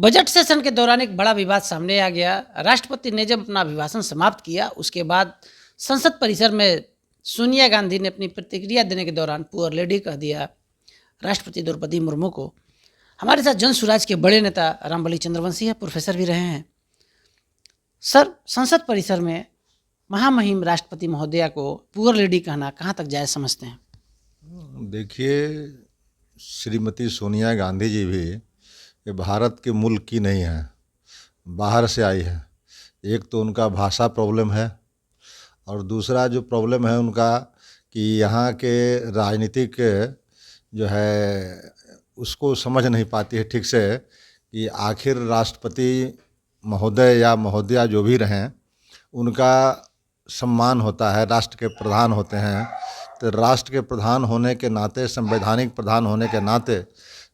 Budget session के दौरान एक बड़ा विवाद सामने आ गया। राष्ट्रपति ने जब अपना अभिभाषण समाप्त किया, उसके बाद संसद परिसर में सोनिया गांधी ने अपनी प्रतिक्रिया देने के दौरान पुअर लेडी कह दिया राष्ट्रपति द्रौपदी मुर्मू को। हमारे साथ जन सुराज के बड़े नेता रामबली चंद्रवंशी है, प्रोफेसर भी रहे हैं। सर, संसद परिसर में महामहिम राष्ट्रपति महोदया को पुअर लेडी कहना कहाँ तक जायज़ समझते हैं? देखिए, श्रीमती सोनिया गांधी जी भी ये भारत के मुल्क की नहीं है, बाहर से आई है। एक तो उनका भाषा प्रॉब्लम है और दूसरा जो प्रॉब्लम है उनका कि यहाँ के राजनीतिक जो है उसको समझ नहीं पाती है ठीक से कि आखिर राष्ट्रपति महोदय या महोदया जो भी रहें उनका सम्मान होता है, राष्ट्र के प्रधान होते हैं। तो राष्ट्र के प्रधान होने के नाते, संवैधानिक प्रधान होने के नाते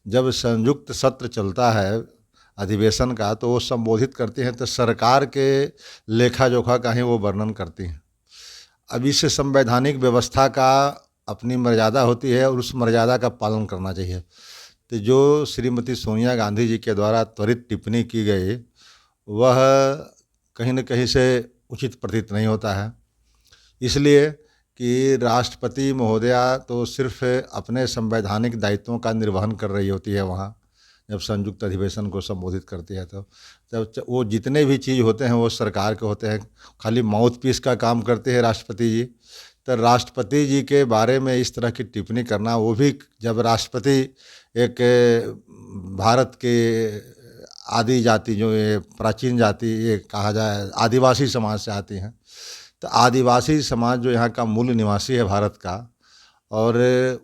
जब संयुक्त सत्र चलता है अधिवेशन का तो वो संबोधित करती हैं तो सरकार के लेखा जोखा का ही वो वर्णन करती हैं। अब इस संवैधानिक व्यवस्था का अपनी मर्यादा होती है और उस मर्यादा का पालन करना चाहिए। तो जो श्रीमती सोनिया गांधी जी के द्वारा त्वरित टिप्पणी की गई वह कहीं न कहीं से उचित प्रतीत नहीं होता है, इसलिए कि राष्ट्रपति महोदया तो सिर्फ अपने संवैधानिक दायित्वों का निर्वहन कर रही होती है वहाँ जब संयुक्त अधिवेशन को संबोधित करती है। तो जब वो जितने भी चीज़ होते हैं वो सरकार के होते हैं, खाली माउथ पीस का काम करते हैं राष्ट्रपति जी। तो राष्ट्रपति जी के बारे में इस तरह की टिप्पणी करना, वो भी जब राष्ट्रपति एक भारत के आदि जाति जो ये प्राचीन जाति ये कहा जाए आदिवासी समाज से आती हैं, तो आदिवासी समाज जो यहाँ का मूल निवासी है भारत का, और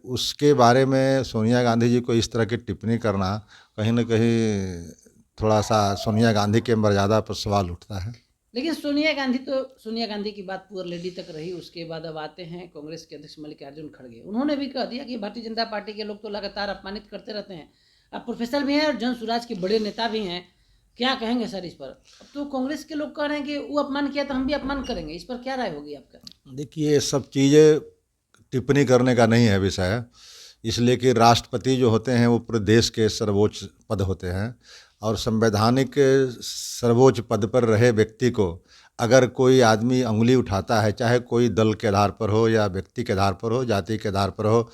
उसके बारे में सोनिया गांधी जी को इस तरह की टिप्पणी करना कहीं न कहीं थोड़ा सा सोनिया गांधी के मर्यादा पर सवाल उठता है। लेकिन सोनिया गांधी की बात पुअर लेडी तक रही। उसके बाद अब आते हैं कांग्रेस के अध्यक्ष मल्लिकार्जुन खड़गे। उन्होंने भी कह दिया कि भारतीय जनता पार्टी के लोग तो लगातार अपमानित करते रहते हैं। आप प्रोफेसर भी हैं और जन सुराज के बड़े नेता भी हैं, क्या कहेंगे सर इस पर? अब तो कांग्रेस के लोग कह रहे हैं कि वो अपमान किया तो हम भी अपमान करेंगे, इस पर क्या राय होगी आपका? देखिए, ये सब चीज़ें टिप्पणी करने का नहीं है विषय, इसलिए कि राष्ट्रपति जो होते हैं वो पूरे देश के सर्वोच्च पद होते हैं और संवैधानिक सर्वोच्च पद पर रहे व्यक्ति को अगर कोई आदमी अंगुली उठाता है, चाहे कोई दल के आधार पर हो या व्यक्ति के आधार पर हो, जाति के आधार पर हो,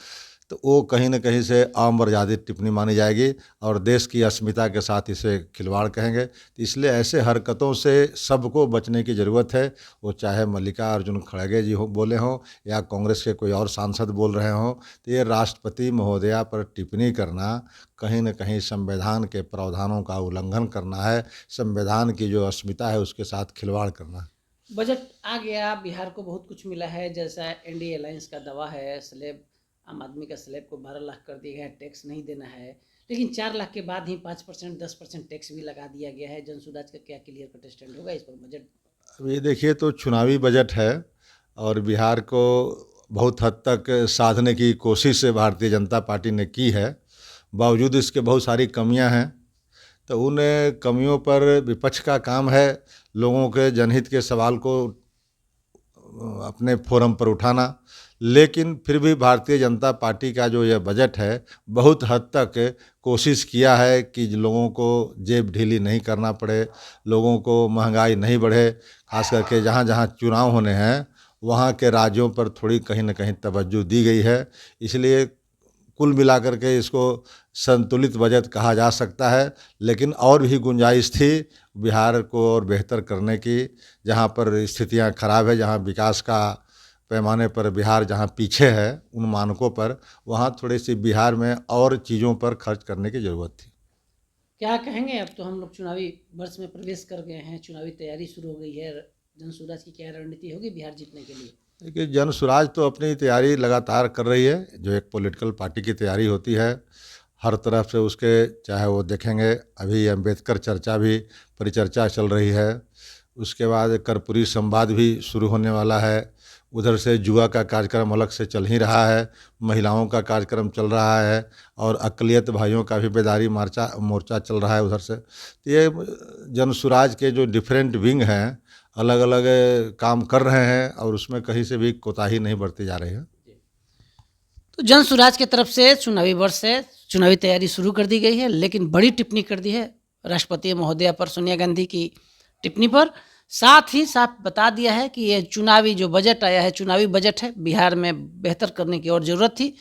तो वो कहीं न कहीं से अमर्यादित टिप्पणी मानी जाएगी और देश की अस्मिता के साथ इसे खिलवाड़ कहेंगे। तो इसलिए ऐसे हरकतों से सबको बचने की ज़रूरत है, वो चाहे मल्लिकार्जुन खड़गे जी हो बोले हों या कांग्रेस के कोई और सांसद बोल रहे हों। तो ये राष्ट्रपति महोदया पर टिप्पणी करना कहीं न कहीं संविधान के प्रावधानों का उल्लंघन करना है, संविधान की जो अस्मिता है उसके साथ खिलवाड़ करना है। बजट आ गया, बिहार को बहुत कुछ मिला है, जैसा एनडीए अलायंस का दावा है, स्लैब आम आदमी का स्लैब को 12 लाख कर दिया गया है, टैक्स नहीं देना है। लेकिन 4 लाख के बाद ही 5% 10% टैक्स भी लगा दिया गया है। जन सुराज का क्या क्लियर कट स्टैंड होगा इस पर बजट? अब ये देखिए, तो चुनावी बजट है और बिहार को बहुत हद तक साधने की कोशिश भारतीय जनता पार्टी ने की है, बावजूद इसके बहुत सारी कमियां हैं। तो उन कमियों पर विपक्ष का काम है लोगों के जनहित के सवाल को अपने फोरम पर उठाना, लेकिन फिर भी भारतीय जनता पार्टी का जो यह बजट है बहुत हद तक कोशिश किया है कि लोगों को जेब ढीली नहीं करना पड़े, लोगों को महंगाई नहीं बढ़े। खास करके जहाँ जहाँ चुनाव होने हैं वहाँ के राज्यों पर थोड़ी कहीं ना कहीं तवज्जो दी गई है, इसलिए कुल मिलाकर के इसको संतुलित बजट कहा जा सकता है। लेकिन और भी गुंजाइश थी बिहार को और बेहतर करने की, जहाँ पर स्थितियाँ खराब है, जहाँ विकास का पैमाने पर बिहार जहाँ पीछे है उन मानकों पर, वहाँ थोड़ी सी बिहार में और चीज़ों पर खर्च करने की ज़रूरत थी। क्या कहेंगे? अब तो हम लोग चुनावी वर्ष में प्रवेश कर गए हैं, चुनावी तैयारी शुरू हो गई है। जन सुराज की क्या रणनीति होगी बिहार जीतने के लिए? देखिए, जन सुराज तो अपनी तैयारी लगातार कर रही है, जो एक पॉलिटिकल पार्टी की तैयारी होती है हर तरफ से उसके, चाहे वो देखेंगे अभी अम्बेडकर चर्चा भी परिचर्चा चल रही है, उसके बाद कर्पूरी संवाद भी शुरू होने वाला है, उधर से जुआ का कार्यक्रम अलग से चल ही रहा है, महिलाओं का कार्यक्रम चल रहा है और अक़लियत भाइयों का भी बेदारी मोर्चा चल रहा है उधर से। तो ये जन सुराज के जो डिफरेंट विंग हैं अलग अलग काम कर रहे हैं और उसमें कहीं से भी कोताही नहीं बरती जा रही है। तो जन सुराज की तरफ से चुनावी वर्ष से चुनावी तैयारी शुरू कर दी गई है, लेकिन बड़ी टिप्पणी कर दी है राष्ट्रपति महोदया पर, सोनिया गांधी की टिप्पणी पर। साथ ही साफ बता दिया है कि ये चुनावी जो बजट आया है, चुनावी बजट है, बिहार में बेहतर करने की और ज़रूरत थी,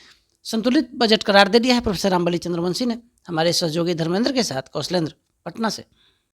संतुलित बजट करार दे दिया है प्रोफेसर रामबली चंद्रवंशी ने। हमारे सहयोगी धर्मेंद्र के साथ कौशलेंद्र, पटना से।